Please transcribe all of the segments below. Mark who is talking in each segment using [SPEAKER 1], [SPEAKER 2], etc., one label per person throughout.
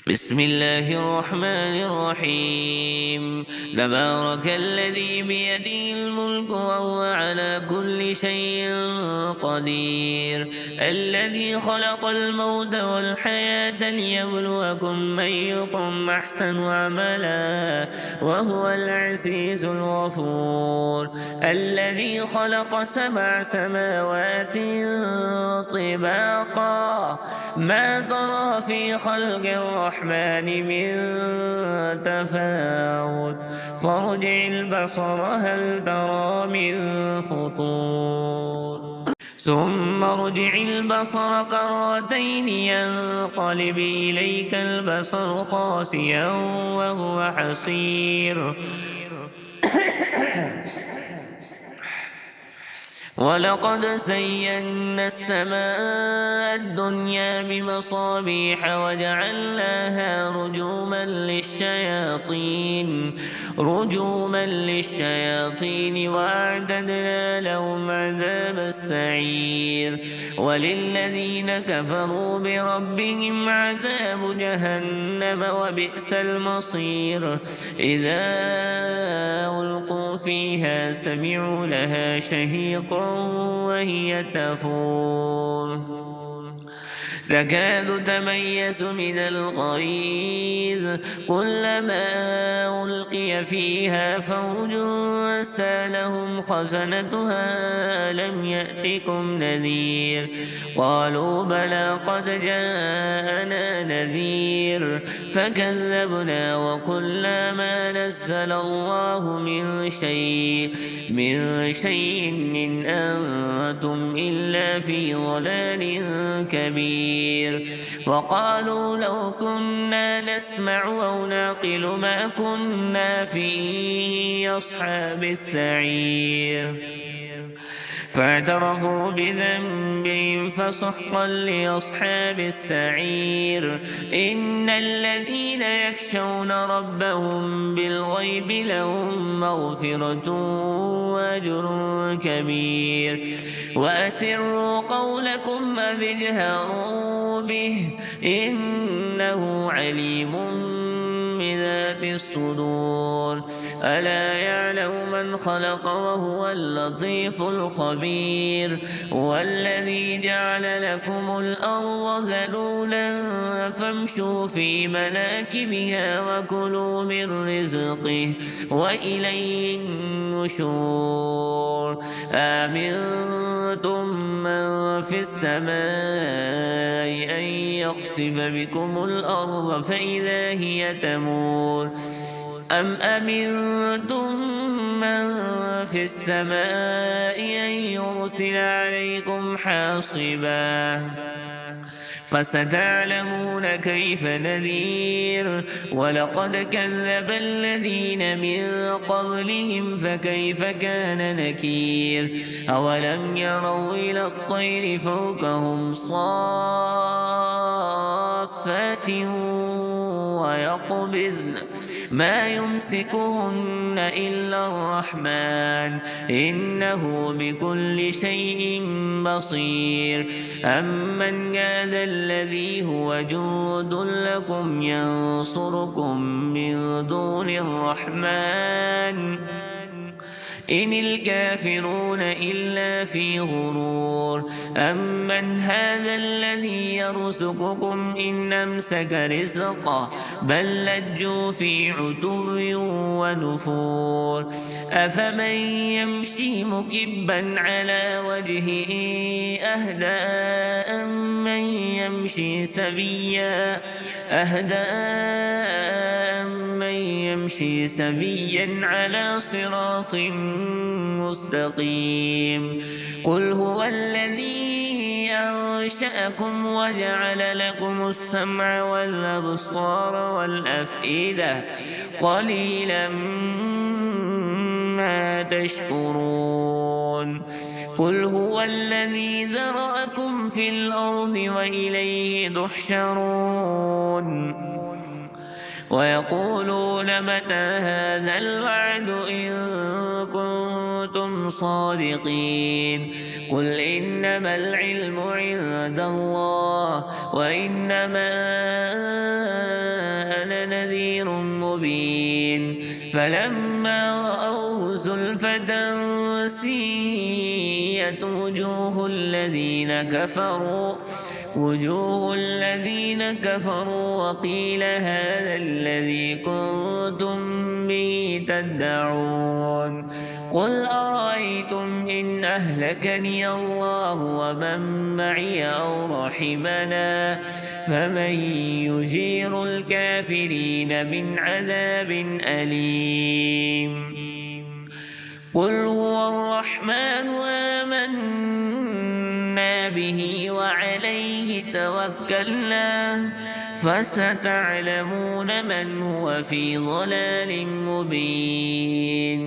[SPEAKER 1] بسم الله الرحمن الرحيم. تبارك الذي بيده الملك وهو على كل شيء قدير، الذي خلق الموت والحياة ليبلوكم أيكم أحسن عملا وهو العزيز الغفور، الذي خلق 7 سماوات طباقا ما ترى في خلق الرحمن من تفاوت فارجع البصر هل ترى من فطور ثم ارجع البصر كرتين ينقلب إليك البصر خاسئا وهو حسير ولقد زينا السماء الدنيا بمصابيح وجعلناها رجوما للشياطين وأعتدنا لهم عذاب السعير وللذين كفروا بربهم عذاب جهنم وبئس المصير إذا ألقوا فيها سمعوا لها شهيقا وهي تفور تكاد تميز من الغيظ كلما ألقي فيها فوج سألهم خزنتها ألم يأتكم نذير قالوا بلى قد جاءنا نذير فكذبنا وقلنا ما نزل الله من شيء إن أنتم إلا في ضلال كبير وقالوا لو كنا نسمع أو نعقل ما كنا في أصحاب السعير فاعترفوا بذنبهم فسحقا لأصحاب السعير إن الذين يخشون ربهم بالغيب لهم مغفرة وأجر كبير وأسروا قولكم أو اجهروا به إنه عليم بذات الصدور ألا يعلم من خلق وهو اللطيف الخبير والذي جعل لكم الأرض ذلولا فامشوا في مناكبها وكلوا من رزقه وإليه النشور آمنتم من في السماء أن يخسف بكم الأرض فإذا هي تمور أم أمنتم من في السماء أن يرسل عليكم حاصبا فستعلمون كيف نذير ولقد كذب الذين من قبلهم فكيف كان نكير أولم يروا إلى الطير فوقهم صافات ويقبضن ما يمسكهن إلا الرحمن إنه بكل شيء بصير أمن هذا الذي هو جند لكم ينصركم من دون الرحمن إن الكافرون إلا في غرور أمن هذا الذي يرزقكم إن أمسك رزقه بل لجوا في عتو ونفور أفمن يمشي مكبا على وجهه أهدى أمن يمشي سبيا على صراط مستقيم قل هو الذي أنشأكم وجعل لكم السمع والأبصار والأفئدة قليلا ما تشكرون قل هو الذي ذرأكم في الأرض وإليه تحشرون ويقولون متى هذا الوعد إن كنتم صادقين قل إنما العلم عند الله وإنما وأنا نذير مبين فلما رأوه زلفة سيئت وجوه الذين كفروا وقيل هذا الذي كنتم به تدعون قل أرأيتم إن أهلكني الله ومن معي أو رحمنا فمن يجير الكافرين من عذاب أليم قل هو الرحمن آمنا به وعليه توكلنا فستعلمون من هو في ضلال مبين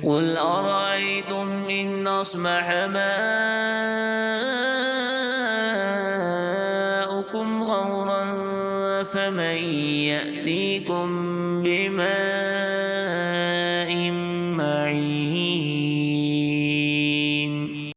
[SPEAKER 1] قل أرأيتم إن أصبح ماؤكم غورا فمن يأتيكم بماء